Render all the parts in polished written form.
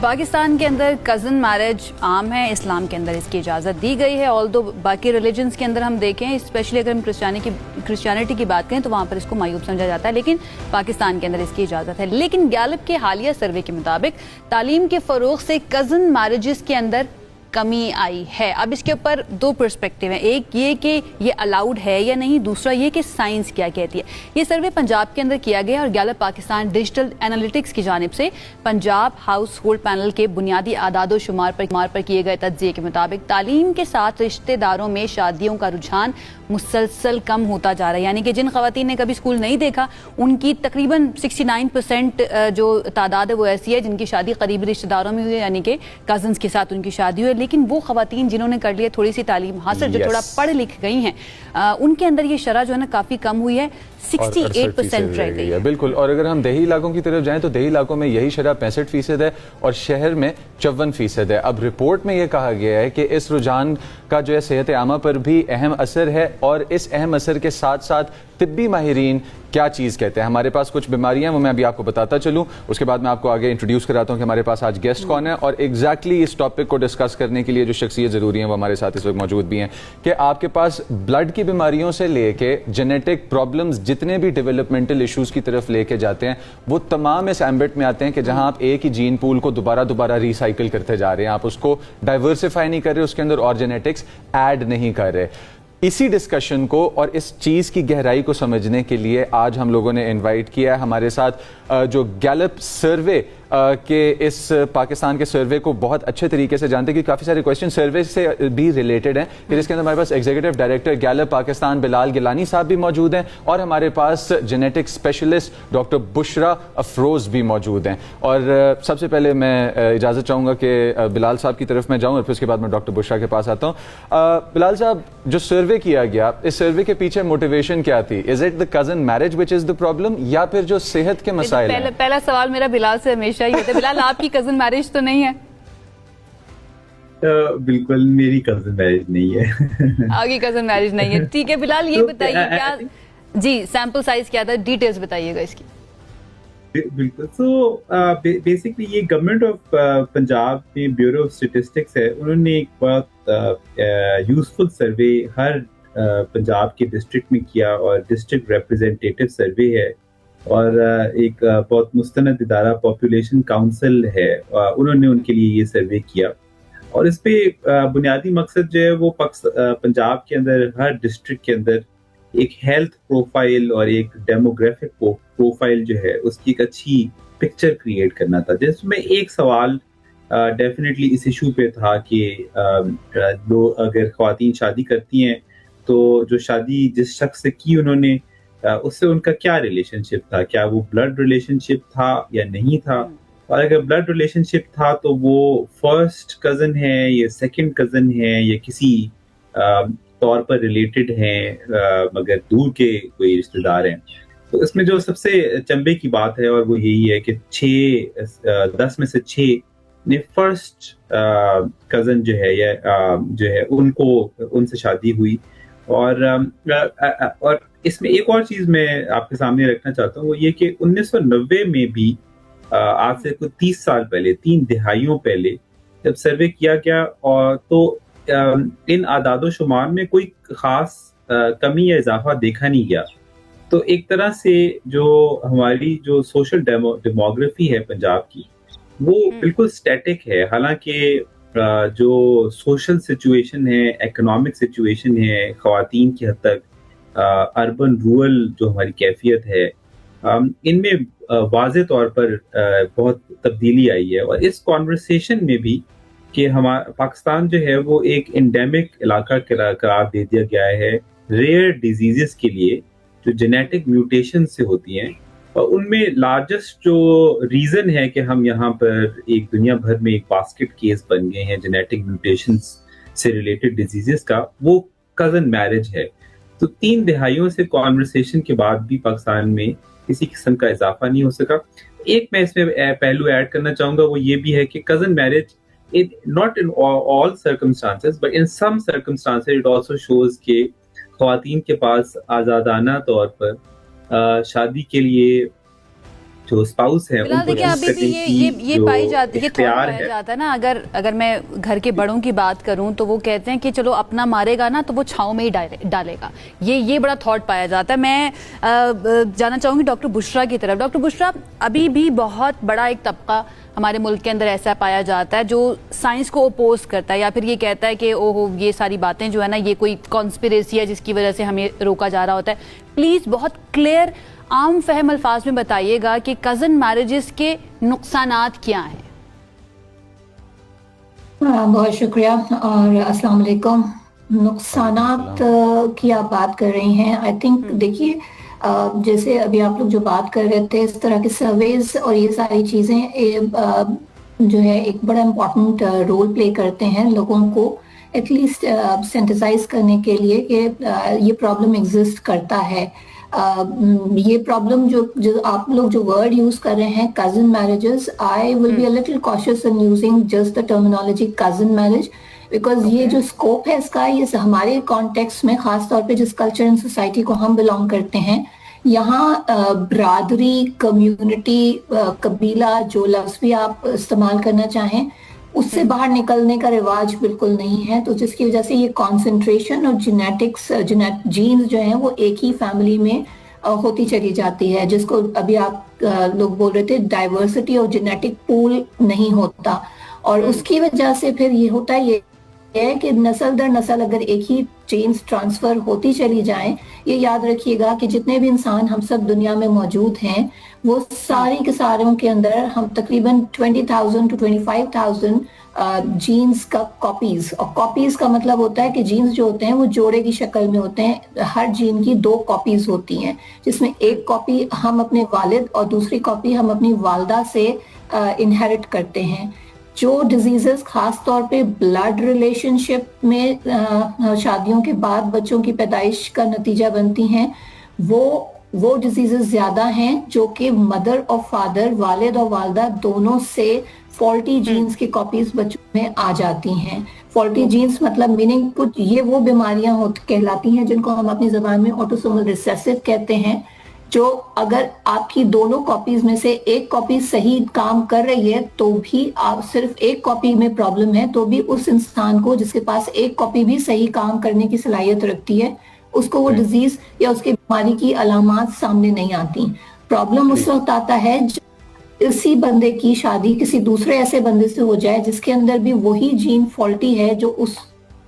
پاکستان کے اندر cousin marriage عام ہے، اسلام کے اندر اس کی اجازت دی گئی ہے، آلدو باقی ریلیجنز کے اندر ہم دیکھیں، اسپیشلی اگر ہم کرسچینٹی کی بات کریں تو وہاں پر اس کو معیوب سمجھا جاتا ہے، لیکن پاکستان کے اندر اس کی اجازت ہے۔ لیکن گیلپ کے حالیہ سروے کے مطابق تعلیم کے فروغ سے کزن میرجز کے اندر کمی آئی ہے۔ اب اس کے اوپر دو پرسپیکٹیو ہیں، ایک یہ کہ یہ الاؤڈ ہے یا نہیں، دوسرا یہ کہ سائنس کیا کہتی ہے۔ یہ سروے پنجاب کے اندر کیا گیا اور گیلپ پاکستان ڈیجیٹل انالیٹکس کی جانب سے پنجاب ہاؤس ہولڈ پینل کے بنیادی اعداد و شمار پر کیے گئے تجزیے کے مطابق تعلیم کے ساتھ رشتہ داروں میں شادیوں کا رجحان مسلسل کم ہوتا جا رہا ہے، یعنی کہ جن خواتین نے کبھی اسکول نہیں دیکھا ان کی تقریباً 69% جو تعداد ہے وہ ایسی ہے جن کی شادی قریبی رشتہ داروں میں ہوئی ہے، یعنی کہ کزنس کے ساتھ ان کی شادی ہوئی ہے۔ لیکن وہ خواتین جنہوں نے کر لی ہے تھوڑی سی تعلیم حاصل، جو تھوڑا پڑھ لکھ گئی ہیں، ان کے اندر یہ شرح جو ہے نا کافی کم ہوئی ہے، 68% رہ گئی ہے۔ بالکل، اور اگر ہم دیہی علاقوں کی طرف جائیں تو دیہی علاقوں میں یہی شرح 65% ہے اور شہر میں 54% ہے۔ اب رپورٹ میں یہ کہا گیا ہے کہ اس رجحان کا جو ہے صحت عامہ پر بھی اہم اثر ہے، اور اس اہم اثر کے ساتھ ساتھ طبی ماہرین کیا چیز کہتے ہیں۔ ہمارے پاس کچھ بیماریاں وہ میں ابھی آپ کو بتاتا چلوں، اس کے بعد میں آپ کو آگے انٹروڈیوس کراتا ہوں کہ ہمارے پاس آج گیسٹ کون ہے، اور ایگزیکٹلی اس ٹاپک کو ڈسکس کرنے کے لیے جو شخصیت ضروری ہیں وہ ہمارے ساتھ اس وقت موجود بھی ہیں، کہ آپ کے پاس بلڈ کی بیماریوں سے لے کے جینیٹک پرابلمز جتنے بھی ڈیولپمنٹل ایشوز کی طرف لے کے جاتے ہیں وہ تمام اس ایمبٹ میں آتے ہیں کہ جہاں آپ ایک ہی جین پول کو دوبارہ ریسائیکل کرتے جا رہے ہیں، آپ اس کو ڈائیورسیفائی نہیں کر رہے، اس کے اندر اور جینیٹکس ایڈ نہیں کر رہے۔ اسی ڈسکشن کو اور اس چیز کی گہرائی کو سمجھنے کے لیے آج ہم لوگوں نے انوائٹ کیا ہے ہمارے ساتھ جو گیلپ سروے کہ اس پاکستان کے سروے کو بہت اچھے طریقے سے جانتے ہیں، کہ کافی سارے کویشچن سروے سے بھی ریلیٹڈ ہیں، کہ جس کے اندر ہمارے پاس ایگزیکٹو ڈائریکٹر گیلپ پاکستان بلال گیلانی صاحب بھی موجود ہیں، اور ہمارے پاس جینیٹک اسپیشلسٹ ڈاکٹر بشرا افروز بھی موجود ہیں۔ اور سب سے پہلے میں اجازت چاہوں گا کہ بلال صاحب کی طرف میں جاؤں اور پھر اس کے بعد میں ڈاکٹر بشرا کے پاس آتا ہوں۔ بلال صاحب، جو سروے کیا گیا، اس سروے کے پیچھے موٹیویشن کیا تھی؟ Is it the cousin marriage which is the problem, یا پھر جو صحت کے مسائل ہیں؟ پہلا سوال میرا بلال سے ہمیشہ یہ ہوتا ہے، بلال آپ کی کزن میرج تو نہیں ہے؟ بالکل میری کزن میرج نہیں ہے۔ آپ کی کزن میرج نہیں ہے، ٹھیک ہے۔ بلال یہ بتائیے کیا جی سیمپل سائز کیا تھا، ڈیٹیلز بتائیے گا اس کی۔ بالکل، سو بیسکلی یہ گورنمنٹ آف پنجاب میں بیورو آف اسٹیٹسٹکس ہے، انہوں نے ایک بہت یوزفل سروے ہر پنجاب کے ڈسٹرکٹ میں کیا، اور ڈسٹرکٹ ریپرزینٹیٹیو سروے ہے، اور ایک بہت مستند ادارہ پاپولیشن کاؤنسل ہے، انہوں نے ان کے لیے یہ سروے کیا، اور اس پہ بنیادی مقصد جو ہے وہ پنجاب کے اندر ہر ڈسٹرکٹ کے اندر ایک ہیلتھ پروفائل اور ایک ڈیموگرافک پروفائل جو ہے اس کی ایک اچھی پکچر کریٹ کرنا تھا، جس میں ایک سوال ڈیفینیٹلی اس ایشو پہ تھا کہ اگر خواتین شادی کرتی ہیں تو جو شادی جس شخص سے کی انہوں نے، اس سے ان کا کیا ریلیشن شپ تھا، کیا وہ بلڈ ریلیشن شپ تھا یا نہیں تھا، اور اگر بلڈ ریلیشن شپ تھا تو وہ فرسٹ کزن ہے یا سیکنڈ کزن ہے یا کسی طور پر ریلیٹڈ ہیں مگر دور کے کوئی رشتہ دار ہیں۔ تو اس میں جو سب سے چنبے کی بات ہے اور وہ یہی ہے کہ 10 میں سے 6 نے فرسٹ کزن جو ہے یا جو ہے ان سے شادی ہوئی، اور اس میں ایک اور چیز میں آپ کے سامنے رکھنا چاہتا ہوں، وہ یہ کہ 1990 میں بھی آج سے کوئی 30 سال پہلے، 3 دہائیوں پہلے جب سروے کیا گیا، اور تو ان اعداد و شمار میں کوئی خاص کمی یا اضافہ دیکھا نہیں گیا۔ تو ایک طرح سے جو ہماری جو سوشل ڈیموگرافی ہے پنجاب کی، وہ بالکل سٹیٹک ہے، حالانکہ جو سوشل سچویشن ہے، اکنامک سچویشن ہے، خواتین کی حد تک اربن رورل جو ہماری کیفیت ہے، ان میں واضح طور پر بہت تبدیلی آئی ہے، اور اس کانورسیشن میں بھی کہ ہمارا پاکستان جو ہے وہ ایک انڈیمک علاقہ قرار دے دیا گیا ہے ریئر ڈیزیزز کے لیے جو جینیٹک میوٹیشن سے ہوتی ہیں، اور ان میں لارجسٹ جو ریزن ہے کہ ہم یہاں پر ایک دنیا بھر میں ایک باسکٹ کیس بن گئے ہیں جینیٹک میوٹیشنز سے ریلیٹڈ ڈیزیزز کا، وہ کزن میرج ہے۔ تو 3 دہائیوں سے کانورسیشن کے بعد بھی پاکستان میں کسی قسم کا اضافہ نہیں ہو سکا۔ ایک میں اس میں پہلو ایڈ کرنا چاہوں گا، وہ یہ بھی ہے کہ cousin marriage not in all circumstances but in some circumstances it also shows کہ خواتین کے پاس آزادانہ طور پر شادی کے لیے जो स्पाउस है फिलहाल उनको देखिए चूज अभी भी करने की ये जो पाई जाती है, ये थॉट इख्तियार पाया है। जाता है ना, अगर मैं घर के बड़ों की बात करूं तो वो कहते हैं कि चलो अपना मारेगा ना तो वो छांव में ही डालेगा, ये बड़ा थॉट पाया जाता है। मैं जाना चाहूंगी डॉक्टर बुशरा की तरफ। डॉक्टर बुशरा, अभी भी बहुत बड़ा एक तबका हमारे मुल्क के अंदर ऐसा पाया जाता है जो साइंस को ओपोज करता है या फिर ये कहता है कि ओहो ये सारी बातें जो है ना ये कोई कॉन्स्पिरेसी है जिसकी वजह से हमें रोका जा रहा होता है। प्लीज बहुत क्लियर आम फहम अल्फाज में बताइएगा कि कज़न मैरिजेस के नुकसानात क्या हैं। बहुत शुक्रिया और अस्सलाम वालेकुम। नुकसानात की आप बात कर रही हैं, आई थिंक देखिए जैसे अभी आप लोग जो बात कर रहे थे इस तरह के सर्वेज और ये सारी चीज़ें जो है एक बड़ा इम्पोर्टेंट रोल प्ले करते हैं लोगों को एटलीस्ट सेंसिटाइज करने के लिए कि ये प्रॉब्लम एग्जिस्ट करता है। ये प्रॉब्लम जो आप लोग जो वर्ड यूज कर रहे हैं cousin marriages, I will be a little cautious in using just the terminology cousin marriage, because ये जो स्कोप है इसका, ये हमारे कॉन्टेक्स्ट में खास तौर पे जिस कल्चर एंड सोसाइटी को हम बिलोंग करते हैं, यहाँ बरादरी, कम्युनिटी, कबीला, जो लफ्ज भी आप इस्तेमाल करना चाहें, उससे बाहर निकलने का रिवाज बिल्कुल नहीं है। तो जिसकी वजह से ये कॉन्सेंट्रेशन और जेनेटिक्स, जीन्स जो है वो एक ही फैमिली में होती चली जाती है, जिसको अभी आप लोग बोल रहे थे डाइवर्सिटी और जेनेटिक पूल नहीं होता। और उसकी वजह से फिर ये होता है कि नस्ल दर नस्ल अगर एक ही जीन्स ट्रांसफर होती चली जाएं, ये याद रखिएगा कि जितने भी इंसान हम सब दुनिया में मौजूद हैं वो सारे के सारों के अंदर हम तकरीबन 20,000 to 25,000 जीन्स का कॉपीज, और कॉपीज का मतलब होता है कि जीन्स जो होते हैं वो जोड़े की शक्ल में होते हैं। हर जीन की 2 कॉपीज होती हैं, जिसमें एक कॉपी हम अपने वालिद और दूसरी कॉपी हम अपनी वालदा से इनहेरिट करते हैं। जो डिजीजेस खास तौर पे ब्लड रिलेशनशिप में शादियों के बाद बच्चों की पैदाइश का नतीजा बनती हैं, वो डिजीजेस ज्यादा हैं जो कि मदर और फादर, वालिद और वालदा दोनों से फॉल्टी जीन्स की कॉपीज बच्चों में आ जाती हैं। फॉल्टी जीन्स मतलब मीनिंग कुछ ये वो बीमारियां कहलाती हैं जिनको हम अपनी जबान में ऑटोसोमल रिसेसिव कहते हैं, जो अगर आपकी दोनों कॉपीज में से एक कॉपी सही काम कर रही है तो भी, आप सिर्फ एक कॉपी में प्रॉब्लम है तो भी उस इंसान को जिसके पास एक कॉपी भी सही काम करने की सलाहियत रखती है, उसको वो डिजीज या उसकी बीमारी की अलामात सामने नहीं आती। प्रॉब्लम उस वक्त आता है जब इसी बंदे की शादी किसी दूसरे ऐसे बंदे से हो जाए जिसके अंदर भी वही जीन फॉल्टी है जो उस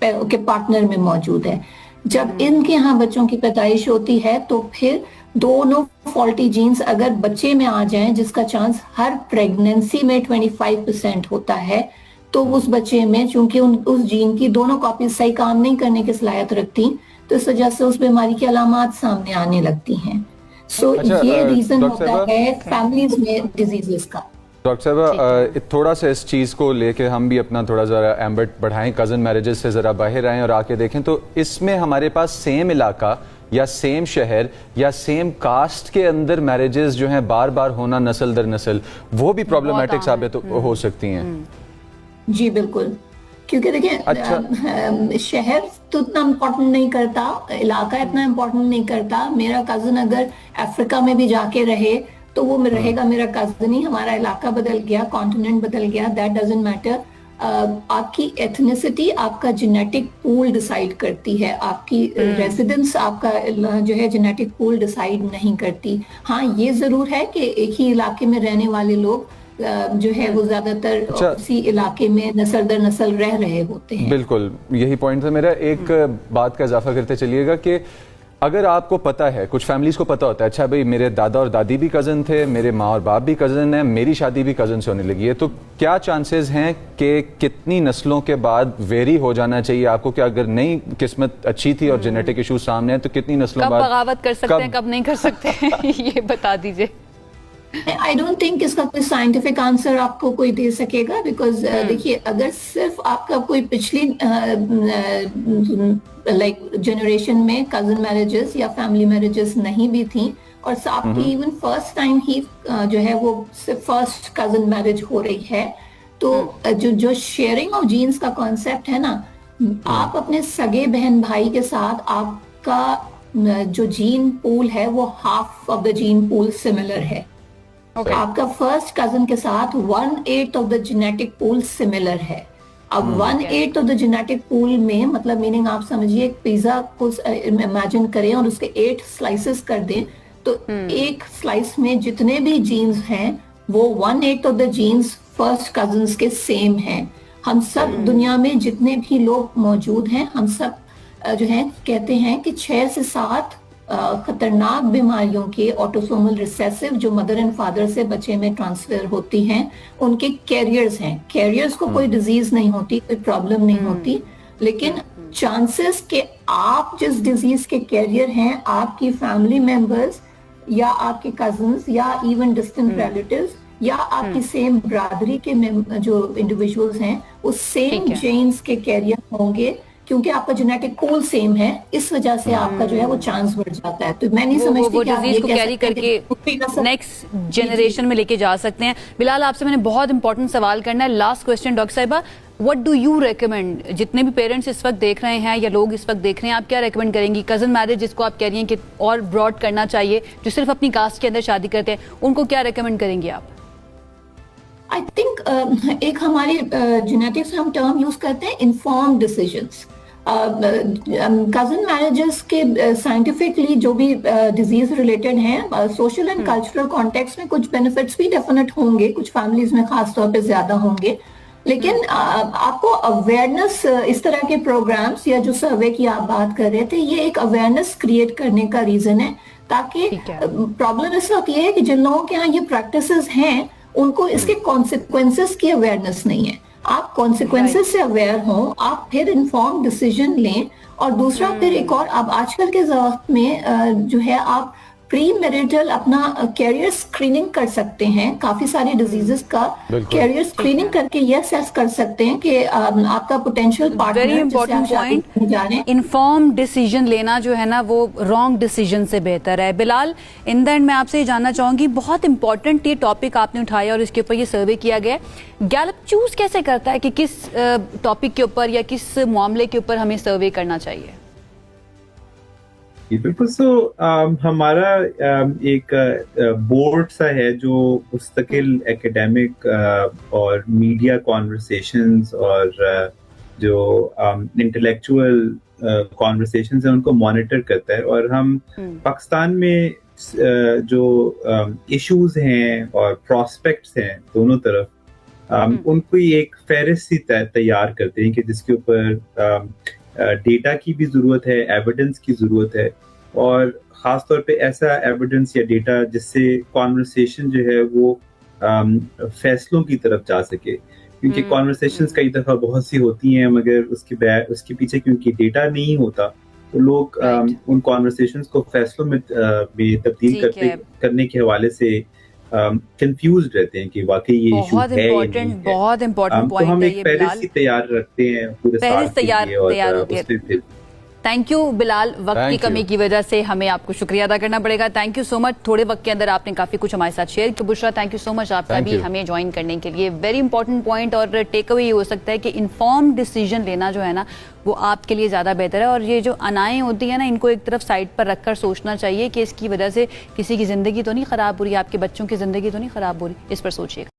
के पार्टनर में मौजूद है। जब इनके यहाँ बच्चों की पैदाइश होती है तो फिर दोनों फॉल्टी जीन्स अगर बच्चे में आ जाएं, जिसका चांस हर प्रेगनेंसी में 25% होता है, तो उस बच्चे में चूंकि उस जीन की दोनों कॉपीज सही काम नहीं करने की सलाहियत रखती, तो इस वजह से उस बीमारी की अलामात सामने आने लगती हैं। सो ये रीजन होता है फैमिलीज में डिजीजेस का। डॉक्टर साहब थोड़ा सा इस चीज़ को लेके हम भी अपना थोड़ा ज़रा एम्बट बढ़ाएं, कज़न मैरिजेस से ज़रा बाहर आएं और आके देखें तो इसमें हमारे पास सेम इलाका या सेम शहर या सेम कास्ट के अंदर मैरिजेस जो हैं बार बार होना नस्ल दर नस्ल, वो भी प्रॉब्लमेटिक साबित हो सकती हैं। जी बिल्कुल, क्योंकि देखिए शहर तो इतना इम्पोर्टेंट नहीं करता, इलाका इतना इम्पोर्टेंट नहीं करता। मेरा कज़न अगर अफ्रीका में भी जाके रहे तो वो रहेगा मेरा कज़न ही, हमारा इलाका बदल गया, कॉन्टिनेंट बदल गया, दैट डजंट मैटर। आपकी एथनिसिटी आपका जेनेटिक पूल डिसाइड करती है, आपकी रेजिडेंस आपका जो है जेनेटिक पूल डिसाइड नहीं करती। हाँ ये जरूर है कि एक ही इलाके में रहने वाले लोग जो है वो ज्यादातर उसी इलाके में नस्ल दर नस्ल रह रहे होते हैं। बिल्कुल यही पॉइंट था मेरा। एक बात का इजाफा करते चलिएगा कि अगर आपको पता है, कुछ फैमिलीज को पता होता है, अच्छा भाई मेरे दादा और दादी भी कज़न थे, मेरे माँ और बाप भी कज़न है, मेरी शादी भी कज़न से होने लगी है, तो क्या चांसेस हैं कि कितनी नस्लों के बाद वेरी हो जाना चाहिए आपको, कि अगर नई किस्मत अच्छी थी और जेनेटिक इशू सामने है तो कितनी नस्लों बाद बगावत कर सकते हैं, कब नहीं कर सकते ये बता दीजिए। आई डोंट थिंक इसका कोई साइंटिफिक आंसर आपको कोई दे सकेगा, बिकॉज देखिए अगर सिर्फ आपका कोई पिछली लाइक जनरेशन में कजन मैरिजेस या फैमिली मैरिजेस नहीं भी थी और आपकी इवन फर्स्ट टाइम ही जो है वो फर्स्ट कजन मैरिज हो रही है, तो जो शेयरिंग ऑफ जीन्स का कॉन्सेप्ट है ना, आप अपने सगे बहन भाई के साथ आपका जो जीन पूल है वो half of the gene pool similar है। आपका फर्स्ट कजन के साथ 1/8 of the genetic pool similar है। अब 1/8 ऑफ द जेनेटिक पूल में मतलब मीनिंग आप समझिए एक पिज्जा को इमेजिन करें और उसके 8 स्लाइसेस कर दें, तो एक स्लाइस में जितने भी जीन्स हैं वो 1/8 of the genes first cousins के सेम हैं। हम सब दुनिया में जितने भी लोग मौजूद हैं, हम सब जो है कहते हैं कि 6 से 7 खतरनाक बीमारियों के ऑटोसोमल रिसेसिव जो मदर एंड फादर से बच्चे में ट्रांसफर होती हैं, उनके कैरियर्स हैं। कैरियर्स को कोई डिजीज नहीं होती, कोई प्रॉब्लम नहीं होती, लेकिन चांसेस कि आप जिस डिजीज के कैरियर हैं, आपकी फैमिली मेंबर्स या आपके कजन्स या इवन डिस्टेंट रिलेटिव्स या आपकी सेम ब्रादरी के जो इंडिविजुअल्स हैं वो सेम जीन्स के कैरियर होंगे, क्योंकि आपका जेनेटिक पूल सेम है। इस वजह से आपका जो है वो चांस बढ़ जाता है। तो मैं नहीं समझती वो कि आप ये डिजीज को कह कैरी सकते हैं करके नेक्स्ट जनरेशन में लेके जा सकते हैं। बिलाल, आपसे मैंने बहुत इंपॉर्टेंट सवाल करना है, लास्ट क्वेश्चन डॉक्टर साहिबा, व्हाट डू यू रेकमेंड? जितने भी पेरेंट्स इस वक्त देख रहे हैं या लोग इस वक्त देख रहे हैं, आप क्या रेकमेंड करेंगी? कजन मैरिज जिसको आप कह रही हैं कि और ब्रॉड करना चाहिए, जो सिर्फ अपनी कास्ट के अंदर शादी करते हैं, उनको क्या रेकमेंड करेंगी आप? आई थिंक एक हमारी जेनेटिक्स हम टर्म यूज करते हैं इन्फॉर्म डिसीजंस। कजन मैरिजेस के साइंटिफिकली जो भी डिजीज रिलेटेड हैं, सोशल एंड कल्चरल कॉन्टेक्स्ट में कुछ बेनिफिट्स भी डेफिनेट होंगे, कुछ फैमिलीज में खास तौर पे ज्यादा होंगे, लेकिन आपको अवेयरनेस, इस तरह के प्रोग्राम्स या जो सर्वे की आप बात कर रहे थे, ये एक अवेयरनेस क्रिएट करने का रीजन है, ताकि प्रॉब्लम इस वक्त ये है कि जिन लोगों के यहाँ ये प्रैक्टिसेस हैं उनको इसके कॉन्सिक्वेंसेस की अवेयरनेस नहीं है। आप कॉन्सिक्वेंसेस से अवेयर हों, आप फिर इन्फॉर्म डिसीजन लें। और दूसरा फिर एक और, अब आजकल के वक्त में जो है आप प्री मैरिटल अपना कैरियर स्क्रीनिंग कर सकते हैं। काफी सारी डिजीजेस का कैरियर स्क्रीनिंग करके ये असेस कर सकते हैं कि आपका potential partner, very important point, inform decision लेना जो है ना वो रॉन्ग डिसीजन से बेहतर है। बिलाल, इन द एंड मैं आपसे ये जानना चाहूंगी, बहुत इंपॉर्टेंट ये टॉपिक आपने उठाया और इसके ऊपर ये सर्वे किया गया है। गैलप चूज कैसे करता है कि किस टॉपिक के ऊपर या किस मामले के ऊपर हमें सर्वे करना चाहिए? बिल्कुल। हमारा एक बोर्ड सा है जो मुस्तकिल एकेडमिक और मीडिया कॉन्वर्सेशंस और जो इंटेलेक्चुअल कॉन्वर्सेशंस हैं उनको मॉनिटर करता है। और हम पाकिस्तान में जो इश्यूज हैं और प्रॉस्पेक्ट्स हैं दोनों तरफ, उनको एक फहरिस्त सी तैयार करते हैं कि जिसके ऊपर डेटा की भी जरूरत है, एविडेंस की जरूरत है, और खास तौर पे ऐसा एविडेंस या डेटा जिससे कॉन्वर्सेशन जो है वो फैसलों की तरफ जा सके। क्योंकि कॉन्वर्सेशंस कई दफा बहुत सी होती हैं, मगर उसके पीछे क्योंकि डेटा नहीं होता तो लोग उन कॉन्वर्सेशंस को फैसलों में तब्दील करने के हवाले से कंफ्यूज रहते हैं कि वाकई ये इशू है। बहुत इम्पोर्टेंट पॉइंट तो हम एक फहरिस्त तैयार रखते हैं पूरे साल के लिए और उसमें फिर थैंक यू बिलाल, वक्त की कमी की वजह से हमें आपको शुक्रिया अदा करना पड़ेगा। थैंक यू सो मच, थोड़े वक्त के अंदर आपने काफी कुछ हमारे साथ शेयर किया। Bushra, thank you so much आपका भी हमें ज्वाइन करने के लिए। वेरी इंपॉर्टेंट पॉइंट, और टेक अवे ये हो सकता है कि इन्फॉर्म डिसीजन लेना जो है ना वो आपके लिए ज्यादा बेहतर है। और ये जो अनाएं होती है ना, इनको एक तरफ साइड पर रखकर सोचना चाहिए कि इसकी वजह से किसी की जिंदगी तो नहीं खराब हो रही, आपके बच्चों की जिंदगी तो नहीं खराब हो रही, इस पर सोचिएगा।